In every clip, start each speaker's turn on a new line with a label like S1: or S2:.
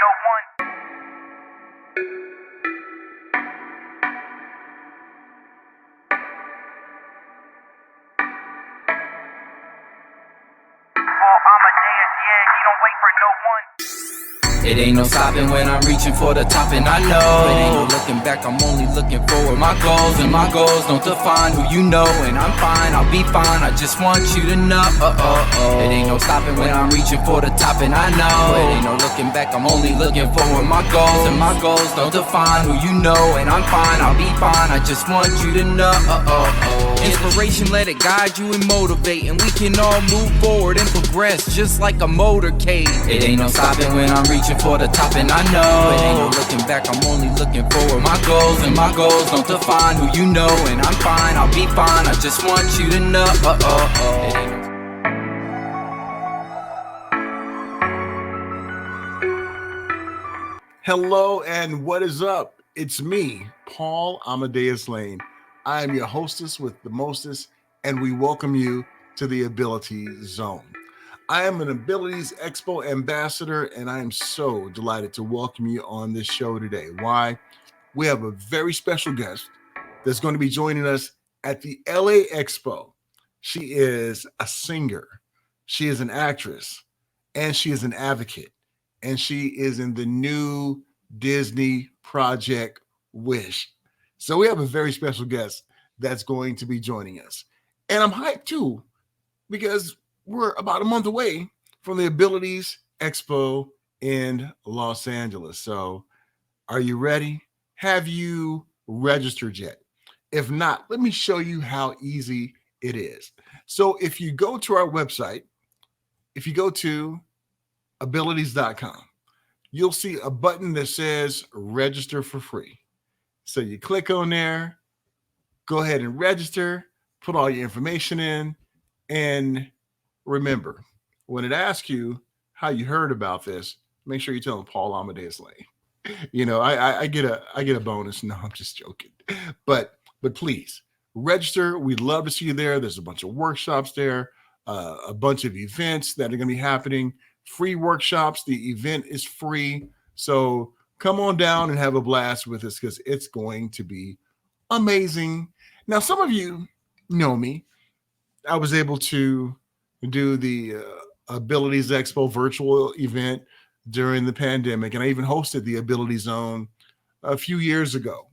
S1: no one. Paul Amadeus, yeah, he don't wait for no one.
S2: It ain't no stopping when I'm reaching for the top, and I know it ain't no looking back, I'm only looking forward. My goals and my goals don't define who you know, and I'm fine, I'll be fine, I just want you to know. It ain't no stopping when I'm reaching for the top, and I know it ain't no looking back, I'm only looking forward. My goals and my goals don't define who you know, and I'm fine, I'll be fine, I just want you to know. Inspiration, let it guide you and motivate, and we can all move forward and progress just like a motorcade. It ain't no stopping when I'm reaching for the top, and I know it ain't no looking back, I'm only looking forward. My goals and my goals don't define who you know, and I'm fine, I'll be fine, I just want you to know. It ain't no
S3: Hello and what is up? It's me, Paul Amadeus Lane. I am your hostess with the mostest, and we welcome you to the Ability Zone. I am an Abilities Expo ambassador, and I am so delighted to welcome you on this show today. Why? We have a very special guest that's going to be joining us at the LA Expo. She is a singer, she is an actress, and she is an advocate, and she is in the new Disney project Wish. So we have a very special guest that's going to be joining us. And I'm hyped too, because we're about a month away from the Abilities Expo in Los Angeles. So are you ready? Have you registered yet? If not, let me show you how easy it is. So if you go to our website, if you go to abilities.com, you'll see a button that says register for free. So you click on there, go ahead and register, put all your information in, and remember, when it asks you how you heard about this, make sure you tell them Paul Amadeus Lane. You know, I get a bonus. No, I'm just joking. But please register. We'd love to see you there. There's a bunch of workshops there, a bunch of events that are going to be happening. Free workshops. The event is free. So come on down and have a blast with us, because it's going to be amazing. Now, some of you know me. I was able to do the Abilities Expo virtual event during the pandemic, and I even hosted the Ability Zone a few years ago.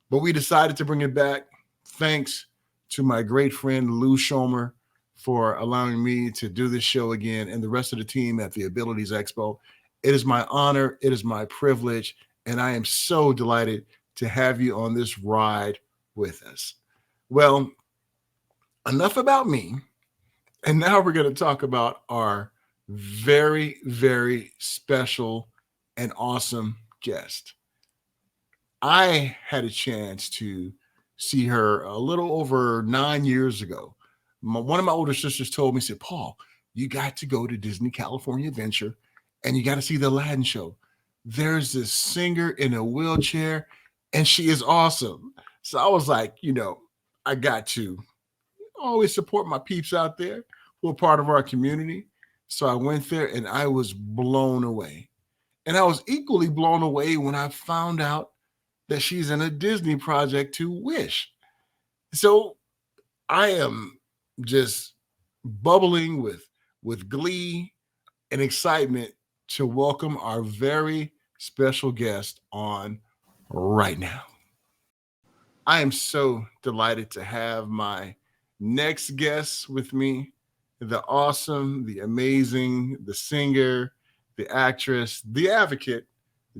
S3: But we decided to bring it back. Thanks to my great friend Lou Schomer for allowing me to do this show again, and the rest of the team at the Abilities Expo. It is my honor, it is my privilege, and I am so delighted to have you on this ride with us. Well, enough about me. And now we're going to talk about our very, very special and awesome guest. I had a chance to see her a little over 9 years ago. One of my older sisters told me, said, Paul, you got to go to Disney California Adventure and you got to see the Aladdin show. There's this singer in a wheelchair and she is awesome. So I was like, I got to always support my peeps out there who are part of our community. So I went there and I was blown away. And I was equally blown away when I found out that she's in a Disney project to Wish. So I am just bubbling with glee and excitement to welcome our very special guest on right now. I am so delighted to have my next guest with me, the awesome, the amazing, the singer, the actress, the advocate,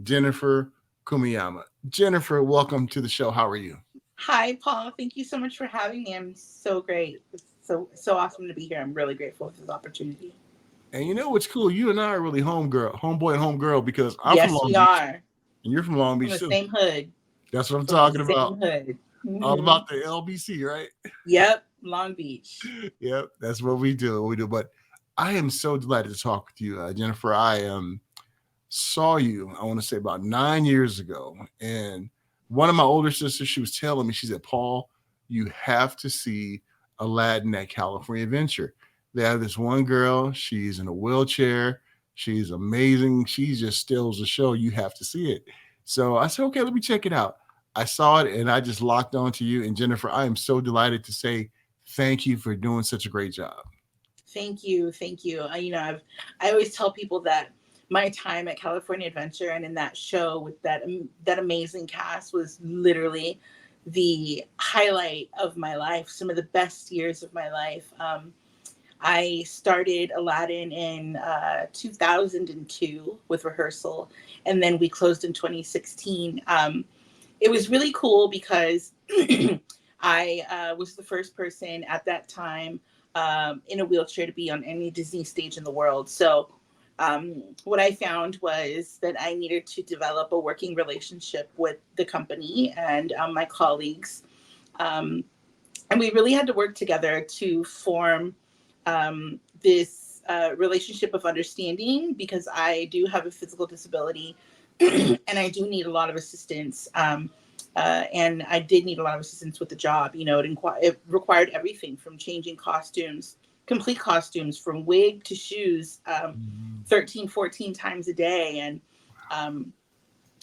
S3: Jennifer Kumiyama. Jennifer, welcome to the show. How are you?
S4: Hi, Paul. Thank you so much for having me. I'm so great. It's so awesome to be here. I'm really grateful for this opportunity.
S3: And you know what's cool? You and I are really homeboy and homegirl, because I'm
S4: yes,
S3: from Long
S4: we
S3: Beach.
S4: Are.
S3: And you're from Long Beach,
S4: from the
S3: too.
S4: Same hood.
S3: That's what I'm
S4: From
S3: talking
S4: the
S3: about.
S4: Same hood. Mm-hmm.
S3: All about the LBC, right?
S4: Yep, Long Beach.
S3: Yep, that's what we do. But I am so delighted to talk with you, Jennifer. I saw you, I want to say about 9 years ago. And one of my older sisters, she was telling me, she said, Paul, you have to see Aladdin at California Adventure. They have this one girl, she's in a wheelchair. She's amazing. She just steals the show. You have to see it. So I said, okay, let me check it out. I saw it and I just locked on to you. And Jennifer, I am so delighted to say thank you for doing such a great job.
S4: Thank you. Thank you. I always tell people that my time at California Adventure and in that show with that amazing cast was literally the highlight of my life, some of the best years of my life. I started Aladdin in 2002 with rehearsal, and then we closed in 2016. It was really cool because I was the first person at that time in a wheelchair to be on any Disney stage in the world. So what I found was that I needed to develop a working relationship with the company and my colleagues. And we really had to work together to form this relationship of understanding, because I do have a physical disability and I do need a lot of assistance. And I did need a lot of assistance with the job. It required everything from changing costumes, complete costumes, from wig to shoes, 13, 14 times a day. And,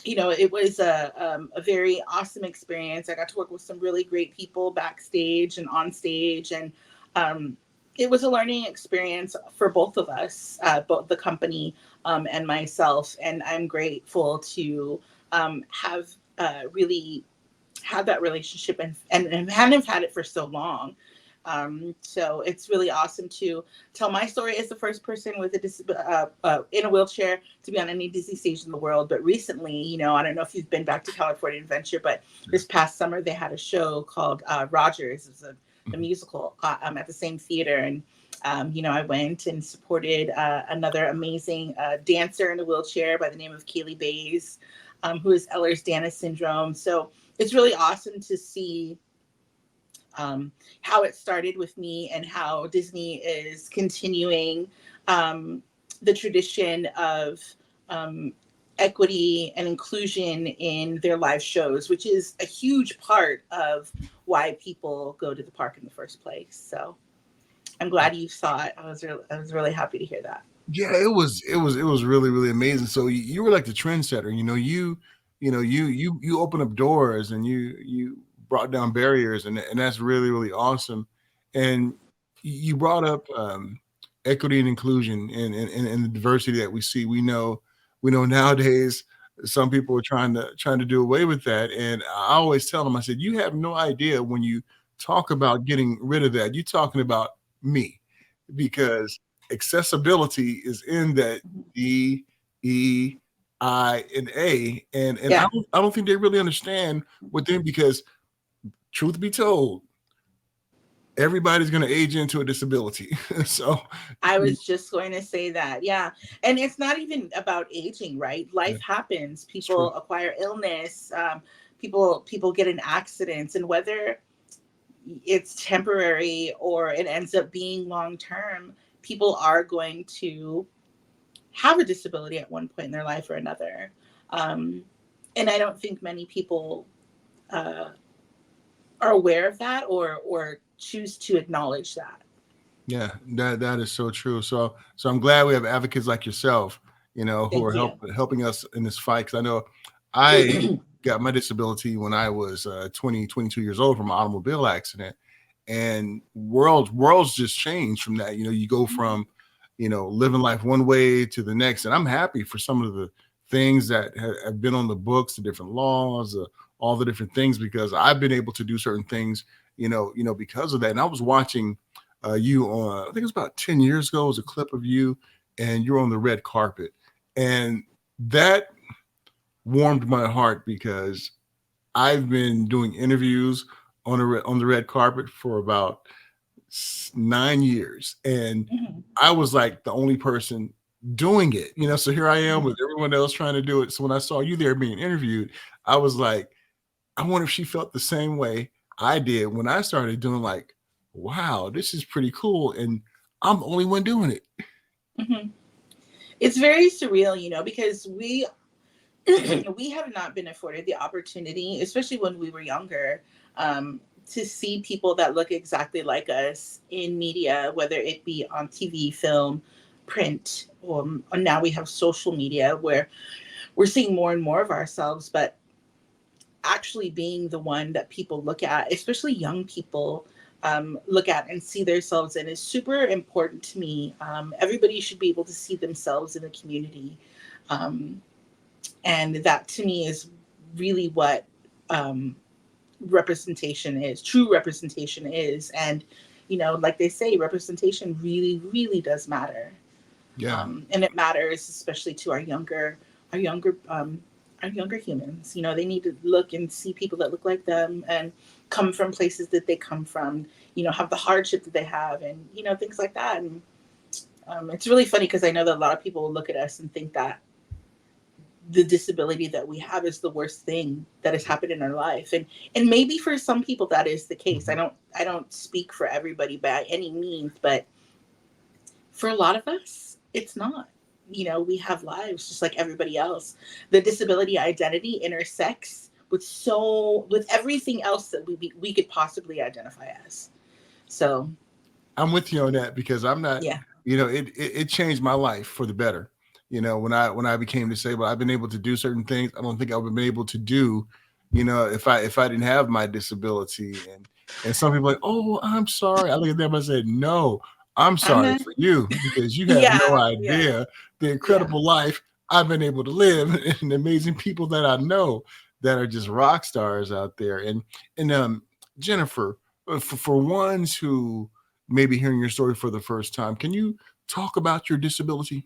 S4: it was a very awesome experience. I got to work with some really great people backstage and on stage. And it was a learning experience for both of us, both the company and myself. And I'm grateful to have really had that relationship and hadn't had it for so long. So it's really awesome to tell my story as the first person with in a wheelchair to be on any Disney stage in the world. But recently, I don't know if you've been back to California Adventure, but this past summer they had a show called Rogers. It was a musical at the same theater. And, I went and supported another amazing dancer in a wheelchair by the name of Kaylee Bays, who is Ehlers-Danlos syndrome. So it's really awesome to see how it started with me and how Disney is continuing the tradition of equity and inclusion in their live shows, which is a huge part of why people go to the park in the first place. So I'm glad you saw it. I was really happy to hear that.
S3: Yeah, it was really, really amazing. So you were like the trendsetter. You open up doors and you brought down barriers, and that's really, really awesome. And you brought up equity and inclusion and the diversity that we see. We know nowadays some people are trying to do away with that. And I always tell them, I said, you have no idea when you talk about getting rid of that, you're talking about me, because accessibility is in that D, E, I, and A, and
S4: Yeah.
S3: I don't think they really understand what they, because truth be told, everybody's going to age into a disability. So
S4: I was just going to say that. Yeah. And it's not even about aging, right? Life happens. People acquire illness. People get in accidents, and whether it's temporary or it ends up being long-term, people are going to have a disability at one point in their life or another. And I don't think many people are aware of that or choose to acknowledge that.
S3: yeah, that is so true. So I'm glad we have advocates like yourself, who are helping us in this fight. Because I know I got my disability when I was 22 years old from an automobile accident, and worlds just changed from that. You go from living life one way to the next, and I'm happy for some of the things that have been on the books, the different laws, all the different things, because I've been able to do certain things, because of that. And I was watching you on, I think it was about 10 years ago, it was a clip of you, and you're on the red carpet, and that warmed my heart, because I've been doing interviews on the red carpet for about 9 years, and I was like the only person doing it, so here I am with everyone else trying to do it. So when I saw you there being interviewed, I was like, I wonder if she felt the same way I did when I started doing, like, wow, this is pretty cool, and I'm the only one doing it.
S4: Mm-hmm. It's very surreal, because we have not been afforded the opportunity, especially when we were younger, to see people that look exactly like us in media, whether it be on TV, film, print, and now we have social media where we're seeing more and more of ourselves, but actually being the one that people look at, especially young people, look at and see themselves in, is super important to me. Everybody should be able to see themselves in the community. And that to me is really what representation is, true representation is. And, you know, like they say, representation really, really does matter.
S3: Yeah.
S4: And it matters, especially to our younger humans. You know, they need to look and see people that look like them and come from places that they come from, you know, have the hardship that they have, and, you know, things like that. And it's really funny because I know that a lot of people look at us and think that the disability that we have is the worst thing that has happened in our life. And maybe for some people that is the case. I don't speak for everybody by any means, but for a lot of us, it's not. You know, we have lives just like everybody else. The disability identity intersects with everything else that we could possibly identify as. So
S3: I'm with you on that, because I'm not,
S4: yeah.
S3: you know, it changed my life for the better. You know, when I became disabled, I've been able to do certain things I don't think I would have been able to do, you know, if I didn't have my disability. And some people are like, oh, I'm sorry. I look at them and I said, no, I'm
S4: I'm
S3: sorry
S4: not.
S3: for you, because you have
S4: Yeah,
S3: no
S4: yeah,
S3: idea the
S4: yeah.
S3: incredible life I've been able to live, and the amazing people that I know that are just rock stars out there. And Jennifer, for ones who may be hearing your story for the first time, can you talk about your disability?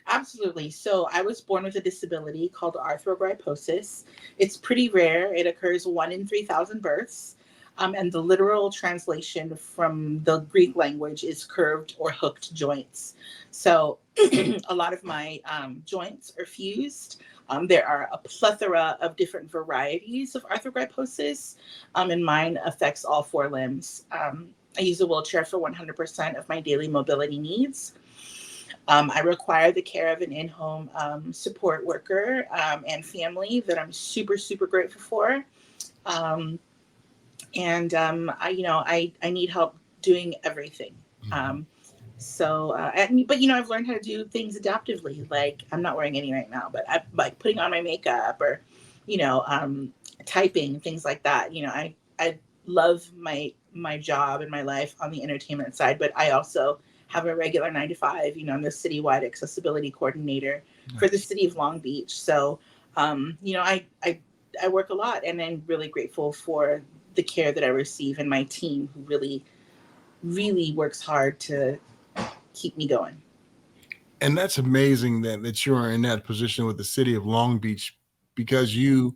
S4: Absolutely. So I was born with a disability called arthrogryposis. It's pretty rare. It occurs 1 in 3,000 births. And the literal translation from the Greek language is curved or hooked joints. So a lot of my joints are fused. There are a plethora of different varieties of arthrogryposis, and mine affects all 4 limbs. I use a wheelchair for 100% of my daily mobility needs. I require the care of an in-home support worker and family that I'm super, super grateful for. I need help doing everything. But you know, I've learned how to do things adaptively. Like, I'm not wearing any right now, but like putting on my makeup, or, you know, typing, things like that. You know, I love my job and my life on the entertainment side, but I also have a regular 9 to 5. You know, I'm the citywide accessibility coordinator for the city of Long Beach. So, you know, I work a lot, and I'm really grateful for the care that I receive, and my team, who really, really works hard to keep me going.
S3: And that's amazing that you're in that position with the city of Long Beach, because you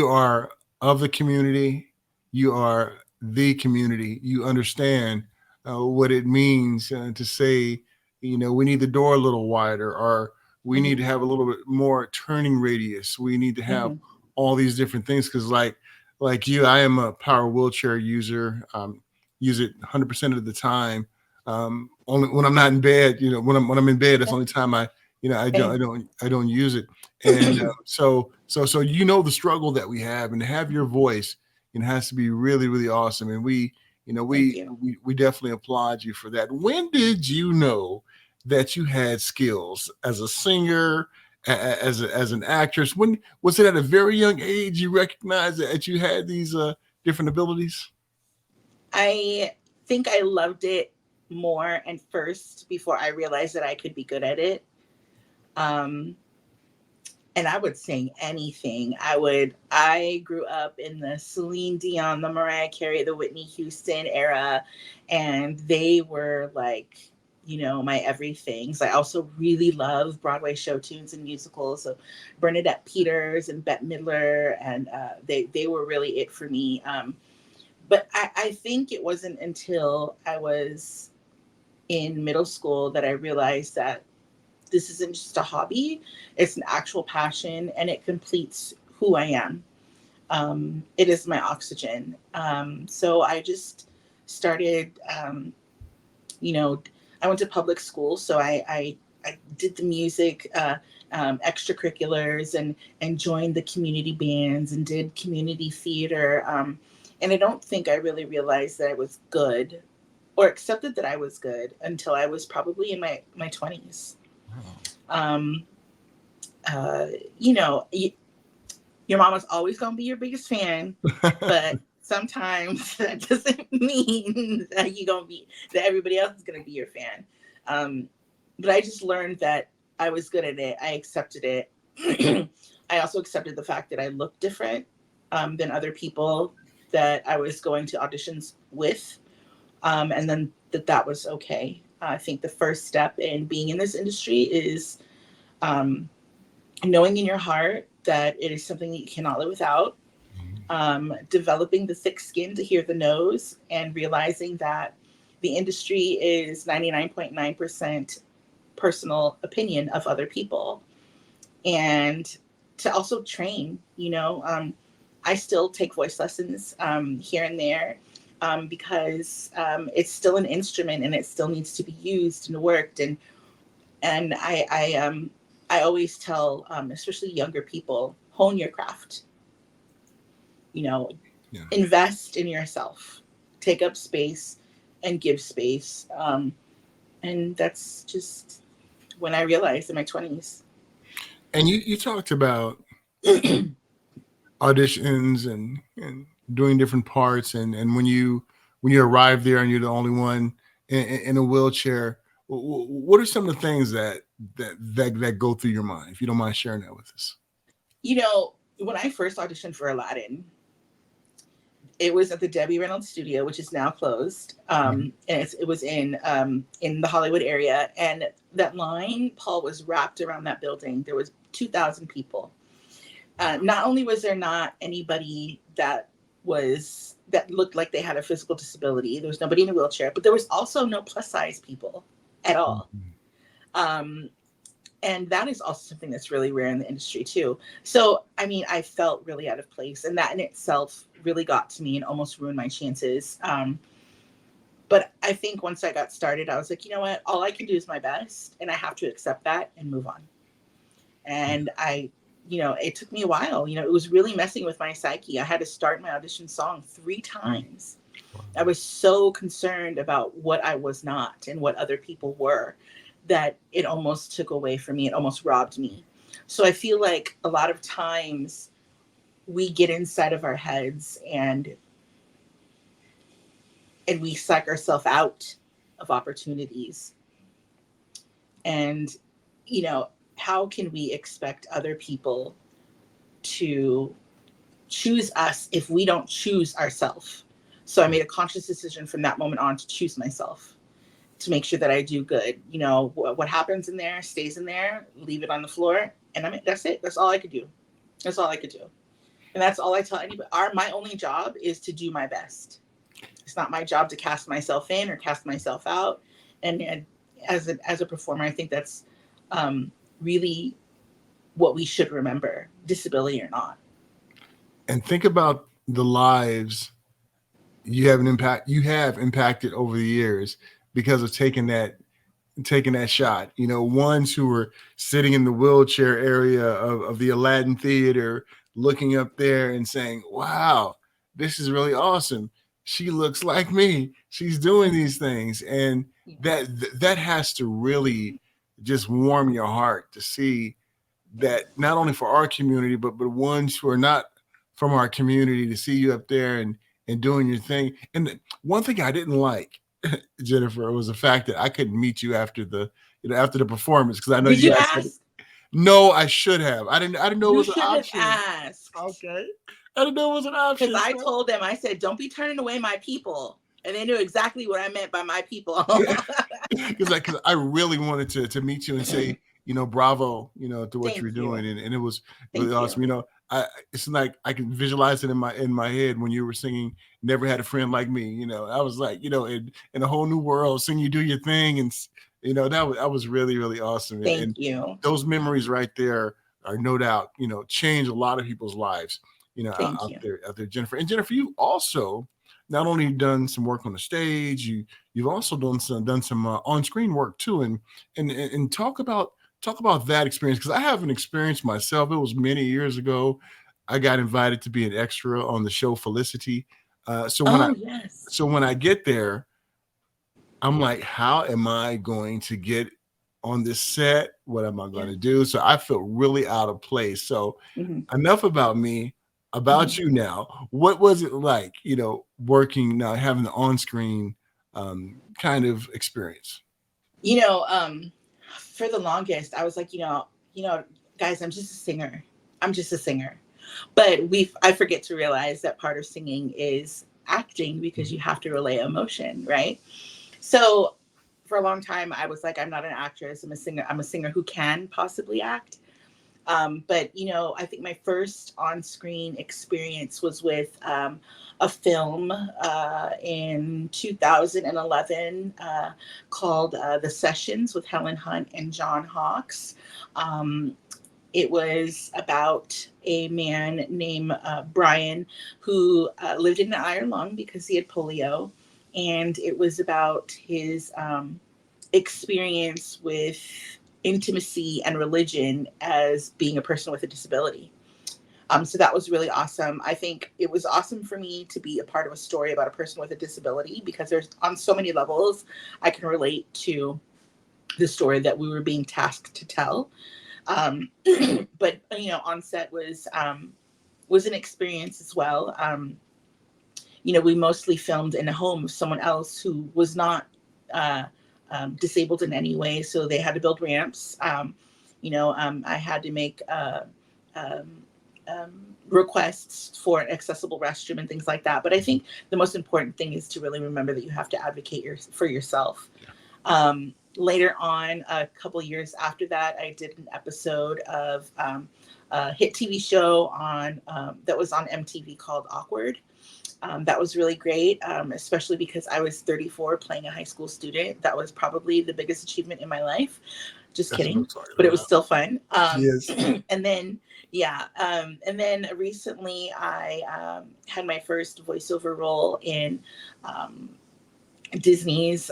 S3: are of the community, you are the community, you understand what it means to say, you know, we need the door a little wider, or we need to have a little bit more turning radius, we need to have all these different things. Because like you, I am a power wheelchair user, use it 100% of the time. Only when I'm not in bed, you know, when I'm in bed, that's the only time I don't use it. And so you know the struggle that we have, and to have your voice, it has to be really, really awesome. And we definitely applaud you for that. When did you know that you had skills as a singer, as an actress? When was it? At a very young age you recognized that you had these different abilities?
S4: I think I loved it more and first before I realized that I could be good at it. And I would sing anything. I grew up in the Celine Dion, the Mariah Carey, the Whitney Houston era, and they were like, you know, my everythings. I also really love Broadway show tunes and musicals. So Bernadette Peters and Bette Midler, and they were really it for me. But I think it wasn't until I was in middle school that I realized that this isn't just a hobby, it's an actual passion, and it completes who I am. It is my oxygen. So I just started, you know, I went to public school, so I did the music extracurriculars, and joined the community bands and did community theater. And I don't think I really realized that I was good or accepted that I was good until I was probably in my 20s. You know, your mama's always going to be your biggest fan, but sometimes that doesn't mean that that everybody else is going to be your fan. But I just learned that I was good at it. I accepted it. I also accepted the fact that I looked different than other people that I was going to auditions with. And then that was okay. I think the first step in being in this industry is knowing in your heart that it is something that you cannot live without, developing the thick skin to hear the no's, and realizing that the industry is 99.9% personal opinion of other people. And to also train, I still take voice lessons here and there because it's still an instrument and it still needs to be used and worked. And I always tell, especially younger people, hone your craft. Invest in yourself, take up space and give space. And that's just when I realized in my 20s.
S3: And you talked about auditions and doing different parts, and when you arrive there and you're the only one in a wheelchair, what are some of the things that go through your mind, if you don't mind sharing that with us?
S4: When I first auditioned for Aladdin, it was at the Debbie Reynolds studio, which is now closed. And it was in the Hollywood area. And that line, Paul, was wrapped around that building. There was 2,000 people. Not only was there not anybody that looked like they had a physical disability, there was nobody in a wheelchair, but there was also no plus size people at all. And that is also something that's really rare in the industry too. So, I felt really out of place, and that in itself really got to me and almost ruined my chances. But I think once I got started, I was like, you know what, all I can do is my best, and I have to accept that and move on. And it took me a while. It was really messing with my psyche. I had to start my audition song 3 times. I was so concerned about what I was not and what other people were that it almost took away from me. It almost robbed me. So I feel like a lot of times we get inside of our heads and we psych ourselves out of opportunities. And, how can we expect other people to choose us if we don't choose ourselves? So I made a conscious decision from that moment on to choose myself, to make sure that I do good. What happens in there stays in there, leave it on the floor. And that's it. That's all I could do. That's all I could do. And that's all I tell anybody. My only job is to do my best. It's not my job to cast myself in or cast myself out. And as a performer, I think that's really what we should remember, disability or not. And
S3: think about the lives you have impacted over the years because of taking that shot. Ones who were sitting in the wheelchair area of the Aladdin Theater, looking up there and saying, wow, this is really awesome. She looks like me. She's doing these things. And that has to really just warm your heart to see that, not only for our community, but ones who are not from our community, to see you up there and doing your thing. And one thing I didn't like, Jennifer, was the fact that I couldn't meet you after the performance, because I know you asked. No, I should have. I didn't know it was an option.
S4: Asked.
S3: Okay. I didn't know it was an option.
S4: Because I told them, I said, don't be turning away my people. And they knew exactly what I meant by my people.
S3: Because I really wanted to meet you and say, bravo, to what you're doing. And it was really awesome. It's like I can visualize it in my head when you were singing "Never Had a Friend Like Me." I was like, in a whole new world, seeing you do your thing, and that was really, really awesome.
S4: Thank you.
S3: Those memories right there are no doubt, change a lot of people's lives, out there, Jennifer. And Jennifer, you also not only done some work on the stage, you've also done some on-screen work too, and talk about that experience, because I have an experience myself. It was many years ago. I got invited to be an extra on the show Felicity. So when I get there, I'm like, how am I going to get on this set? What am I going
S4: Yeah.
S3: to do? So I felt really out of place. So
S4: Mm-hmm.
S3: enough about me,
S4: Mm-hmm.
S3: about you now. What was it like, working now, having the on-screen kind of experience?
S4: You know, for the longest, I was like, guys, I'm just a singer. I'm just a singer. But I forget to realize that part of singing is acting because you have to relay emotion, right? So for a long time, I was like, I'm not an actress. I'm a singer. I'm a singer who can possibly act. But I think my first on-screen experience was with a film in 2011 called The Sessions with Helen Hunt and John Hawkes. Um, it was about a man named Brian who lived in an iron lung because he had polio. And it was about his experience with intimacy and religion as being a person with a disability. So that was really awesome. I think it was awesome for me to be a part of a story about a person with a disability because there's on so many levels I can relate to the story that we were being tasked to tell. Um, but on set was an experience as well. We mostly filmed in a home of someone else who was not uh, disabled in any way, so they had to build ramps. I had to make um, um, requests for an accessible restroom and things like that. But I think the most important thing is to really remember that you have to advocate for yourself. Later on, a couple years after that, I did an episode of a hit TV show that was on MTV called Awkward. That was really great, especially because I was 34 playing a high school student. That was probably the biggest achievement in my life. Just
S3: That's what I'm
S4: kidding,
S3: talking
S4: but it was
S3: about.
S4: still fun.
S3: Yes.
S4: And then, and then recently I had my first voiceover role in um, Disney's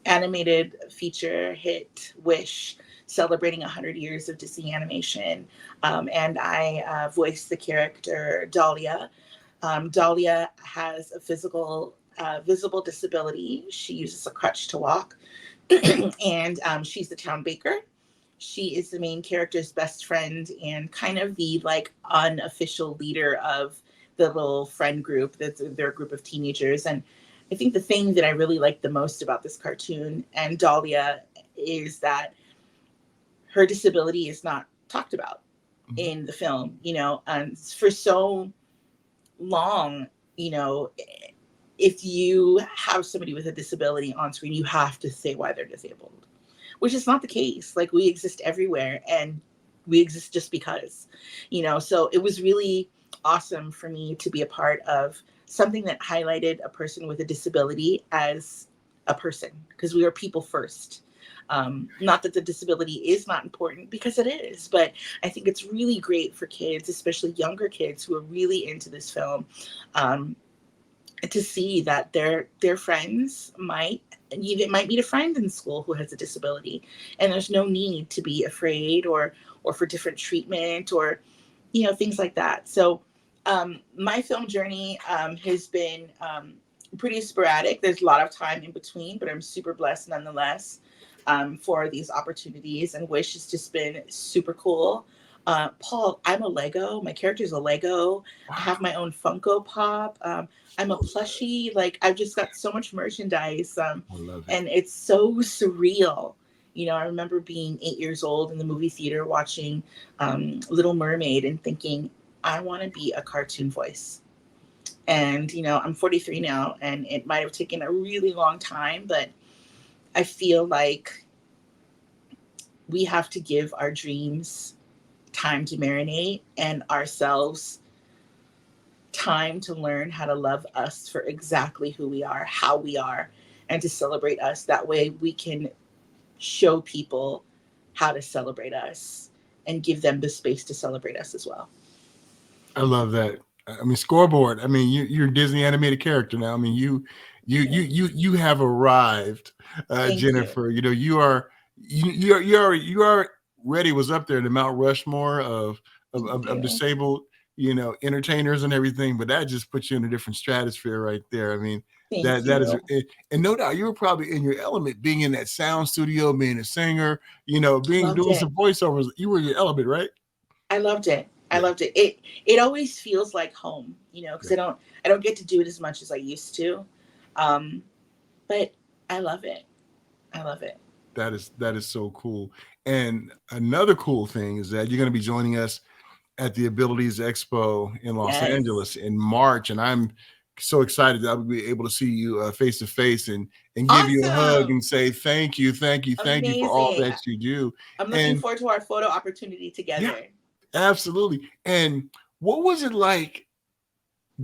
S4: animated feature hit Wish, celebrating 100 years of Disney animation. And I voiced the character Dahlia. Dahlia has a visible disability. She uses a crutch to walk, and she's the town baker. She is the main character's best friend and kind of the like unofficial leader of the little friend group. That's their group of teenagers. And I think the thing that I really like the most about this cartoon and Dahlia is that her disability is not talked about in the film. And for so long, you know, if you have somebody with a disability on screen, you have to say why they're disabled, which is not the case. Like, we exist everywhere and we exist just because, so it was really awesome for me to be a part of something that highlighted a person with a disability as a person, because we are people first. Not that the disability is not important, because it is, but I think it's really great for kids, especially younger kids who are really into this film, to see that their friends might meet a friend in school who has a disability, and there's no need to be afraid or for different treatment or things like that. So my film journey has been pretty sporadic. There's a lot of time in between, but I'm super blessed nonetheless for these opportunities, and Wish has just been super cool. Paul, I'm a Lego. My character's a Lego.
S3: Wow.
S4: I have my own Funko Pop. I'm a plushie. Like, I've just got so much merchandise,
S3: I love it.
S4: and it's so surreal. I remember being 8 years old in the movie theater watching Little Mermaid and thinking, I want to be a cartoon voice. And, I'm 43 now, and it might have taken a really long time, but I feel like we have to give our dreams time to marinate and ourselves time to learn how to love us for exactly who we are, how we are, and to celebrate us. That way we can show people how to celebrate us and give them the space to celebrate us as well.
S3: I love that. I mean, Scoreboard. I mean, you're a Disney animated character now. I mean, you have arrived,
S4: Thank you.
S3: Jennifer. You are ready. Was up there in the Mount Rushmore of disabled, entertainers and everything. But that just puts you in a different stratosphere right there. I mean,
S4: Thank
S3: That is,
S4: you.
S3: and no doubt you were probably in your element, being in that sound studio, being a singer,
S4: Loved
S3: doing
S4: it.
S3: some voiceovers. You were in your element, right?
S4: I loved it. I
S3: Yeah,
S4: loved it. It always feels like home, because
S3: yeah.
S4: I don't get to do it as much as I used to. Um, but I love it. I love it.
S3: That is so cool. And another cool thing is that you're going to be joining us at the Abilities Expo in Los
S4: Yes.
S3: Angeles in March, and I'm so excited that I'll be able to see you face to face and give you a hug
S4: Awesome.
S3: and say thank you, thank you, thank you for all
S4: Amazing.
S3: that you do.
S4: I'm looking
S3: And
S4: forward to our photo opportunity
S3: yeah,
S4: together.
S3: absolutely. And what was it like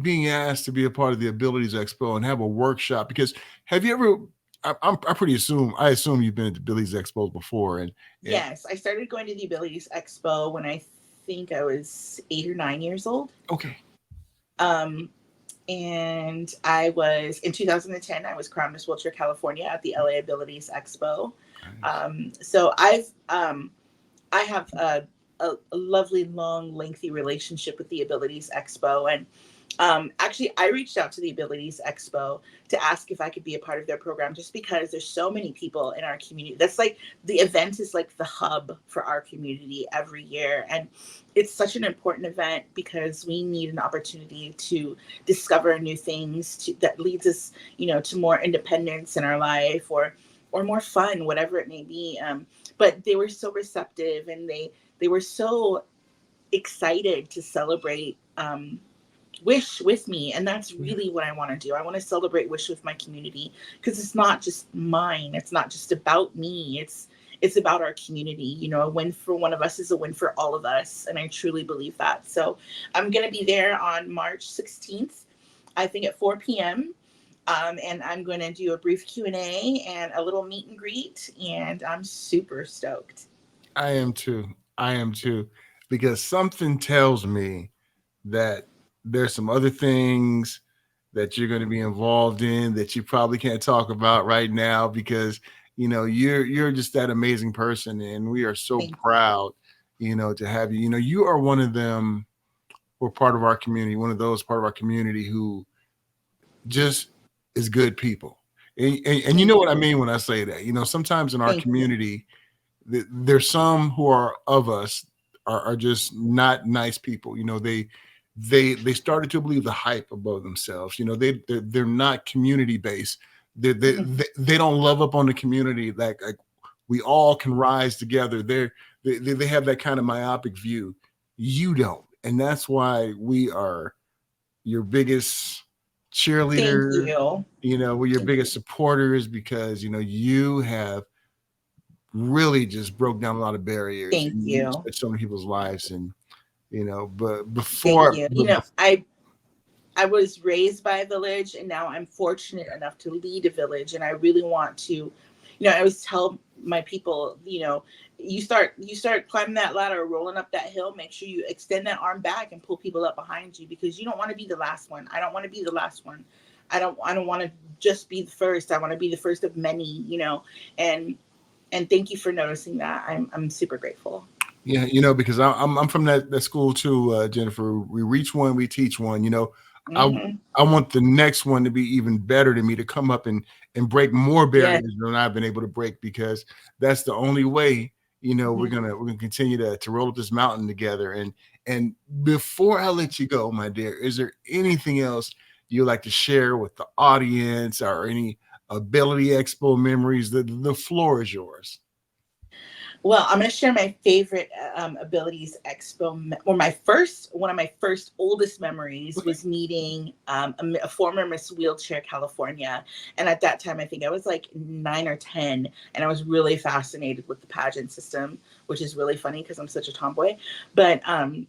S3: being asked to be a part of the Abilities Expo and have a workshop? Because have you ever? I assume you've been at the Abilities Expo before, and
S4: Yes, I started going to the Abilities Expo when I think I was 8 or 9 years old.
S3: okay,
S4: Um, and I was in 2010. I was crowned Miss Wilshire, California, at the LA Abilities Expo.
S3: nice.
S4: So I have a lovely, long, lengthy relationship with the Abilities Expo, and actually, I reached out to the Abilities Expo to ask if I could be a part of their program, just because there's so many people in our community. That's like the event is like the hub for our community every year. And it's such an important event because we need an opportunity to discover new things that leads us, to more independence in our life, or more fun, whatever it may be. But they were so receptive, and they were so excited to celebrate Wish with me, and that's really what I want to do. I want to celebrate Wish with my community, because it's not just mine, it's not just about me, it's about our community. A win for one of us is a win for all of us, and I truly believe that. So I'm going to be there on March 16th, I think at 4 p.m. And I'm going to do a brief Q&A and a little meet and greet, and I'm super stoked.
S3: I am too. I am too, because something tells me that there's some other things that you're going to be involved in that you probably can't talk about right now, because you're just that amazing person, and we are so
S4: Thank you.
S3: proud to have you. You are one of them, or part of our community, one of those part of our community who just is good people. And you
S4: Thank
S3: know what I
S4: you.
S3: mean when I say that. Sometimes in our
S4: Thank you.
S3: community, there's some who are of us are just not nice people. They started to believe the hype above themselves. They're not community based. They don't love up on the community like we all can rise together. They have that kind of myopic view. You don't, and that's why we are your biggest
S4: Thank
S3: cheerleader.
S4: you.
S3: We're your
S4: Thank
S3: biggest
S4: you.
S3: supporters, because you have really just broke down a lot of barriers,
S4: Thank
S3: and you
S4: you.
S3: touched so many people's lives. And but
S4: Thank
S3: before
S4: you.
S3: but
S4: I was raised by a village, and now I'm fortunate enough to lead a village, and I really want to, I always tell my people, you start climbing that ladder, rolling up that hill, make sure you extend that arm back and pull people up behind you, because you don't want to be the last one. I don't want to be the last one. I don't want to just be the first. I want to be the first of many, and thank you for noticing that. I'm super grateful.
S3: yeah, because I'm from that school too, Jennifer. We reach one, we teach one. I
S4: Hmm.
S3: I want the next one to be even better than me, to come up and break more
S4: Yes.
S3: barriers than I've been able to break, because that's the only way. We're
S4: Mhm.
S3: gonna continue to roll up this mountain together. And before I let you go, my dear, is there anything else you'd like to share with the audience, or any Ability Expo memories? The floor is yours.
S4: Well, I'm going to share my favorite Abilities Expo, or one of my first oldest memories
S3: Okay.
S4: was meeting a former Miss Wheelchair California. And at that time, I think I was like 9 or 10, and I was really fascinated with the pageant system, which is really funny because I'm such a tomboy. But I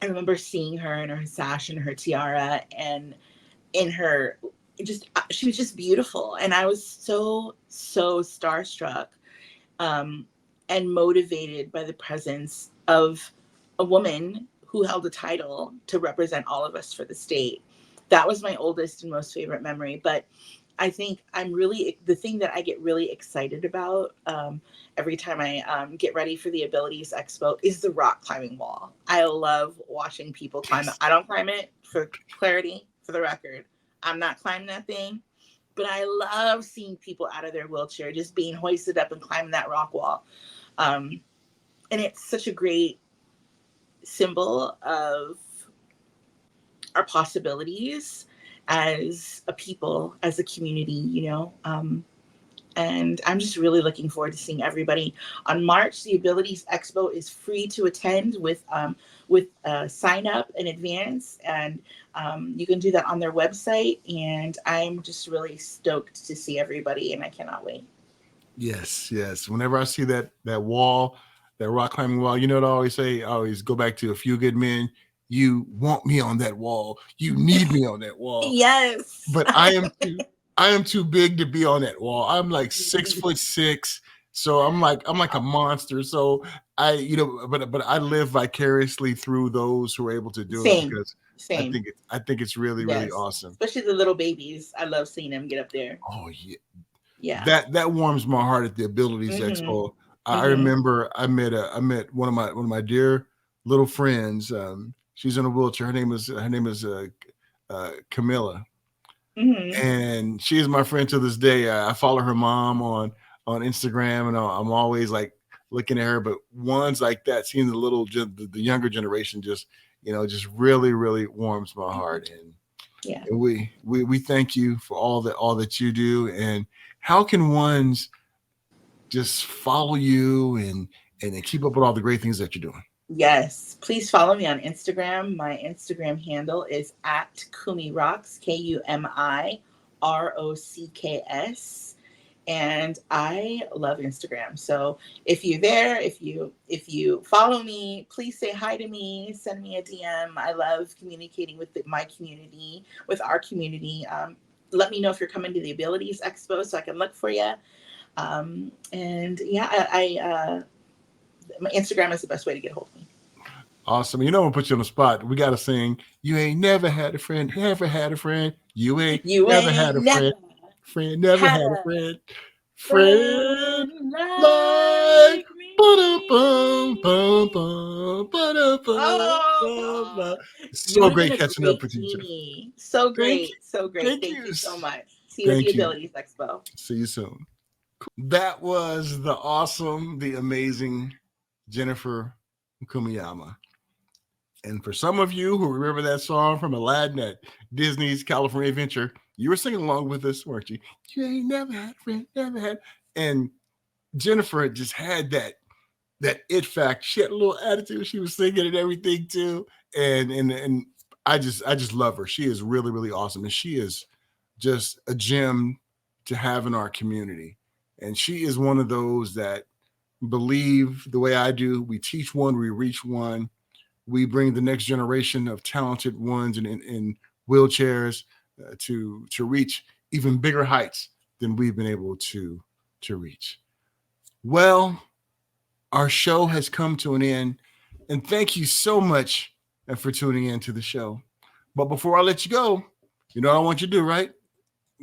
S4: remember seeing her in her sash and her tiara, and in her, she was just beautiful. And I was so starstruck, um, and motivated by the presence of a woman who held a title to represent all of us for the state. That was my oldest and most favorite memory. But I think the thing that I get really excited about, every time I get ready for the Abilities Expo, is the rock climbing wall. I love watching people climb it.
S3: Yes.
S4: I don't climb it, for clarity, for the record. I'm not climbing that thing, but I love seeing people out of their wheelchair, just being hoisted up and climbing that rock wall. And it's such a great symbol of our possibilities as a people, as a community, you know. And I'm just really looking forward to seeing everybody on March. The Abilities Expo is free to attend with sign up in advance, and you can do that on their website. And I'm just really stoked to see everybody, and I cannot wait.
S3: Yes. Whenever I see that wall, that rock climbing wall, you know what I always say? I always go back to A Few Good Men. You want me on that wall. You need me on that wall.
S4: Yes.
S3: But I am too big to be on that wall. I'm like 6'6", so I'm like a monster. So I I live vicariously through those who are able to do it, because I think it's really really awesome.
S4: Especially the little babies. I love seeing them get up there.
S3: Oh yeah.
S4: Yeah.
S3: That warms my heart at the Abilities Expo. I remember I met one of my dear little friends. She's in a wheelchair. Her name is Camilla. And she is my friend to this day. I follow her mom on Instagram, and I'm always like looking at her. But ones like that, seeing the younger generation, just really really warms my heart. And
S4: yeah,
S3: and we thank you for all that you do. And how can ones just follow you and keep up with all the great things that you're doing?
S4: Yes, please follow me on Instagram. My Instagram handle is @KumiRocks, KumiRocks, and I love Instagram. So if you're there, if you follow me, please say hi to me, send me a DM. I love communicating with my community, with our community. Let me know if you're coming to the Abilities Expo so I can look for you. And yeah, my Instagram is the best way to get a hold of me.
S3: Awesome. I'm gonna put you on the spot. We gotta sing. You ain't never had a friend, never had a friend. You ain't never had a friend, never had a friend. Friend like so great catching up with you.
S4: So great. Thank you so much. See you at the Abilities Expo.
S3: See you soon. That was the amazing Jennifer Kumiyama. And for some of you who remember that song from Aladdin at Disney's California Adventure, you were singing along with us, weren't you? You ain't never had a friend, never had. And Jennifer just had that it fact. She had a little attitude. She was singing and everything too. And I just love her. She is really, really awesome. And she is just a gem to have in our community. And she is one of those that believe the way I do. We teach one, we reach one. We bring the next generation of talented ones in wheelchairs to reach even bigger heights than we've been able to reach. Well, our show has come to an end, and thank you so much for tuning in to the show. But before I let you go, you know what I want you to do, right?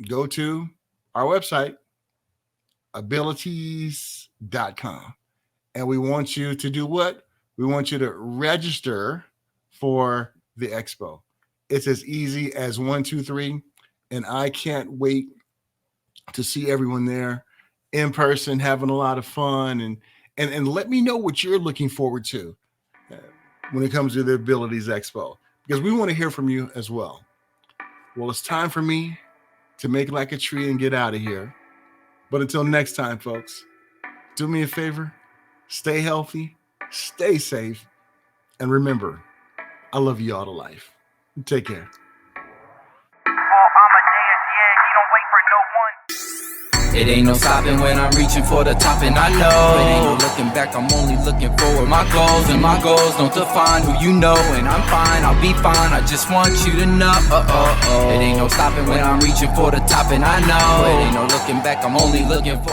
S3: Go to our website, abilities.com. And we want you to do what? We want you to register for the expo. It's as easy as 1, 2, 3. And I can't wait to see everyone there in person, having a lot of fun. And let me know what you're looking forward to when it comes to the Abilities Expo, because we want to hear from you as well. Well, it's time for me to make like a tree and get out of here. But until next time, folks, do me a favor, stay healthy, stay safe, and remember, I love you all to life. Take care.
S1: Paul Amadeus, yeah, he don't wait for no one.
S2: It ain't no stopping when I'm reaching for the top, and I know it ain't no looking back, I'm only looking forward. My goals and my goals don't define who you know, and I'm fine, I'll be fine, I just want you to know. It ain't no stopping when I'm reaching for the top, and I know it ain't no looking back, I'm only looking for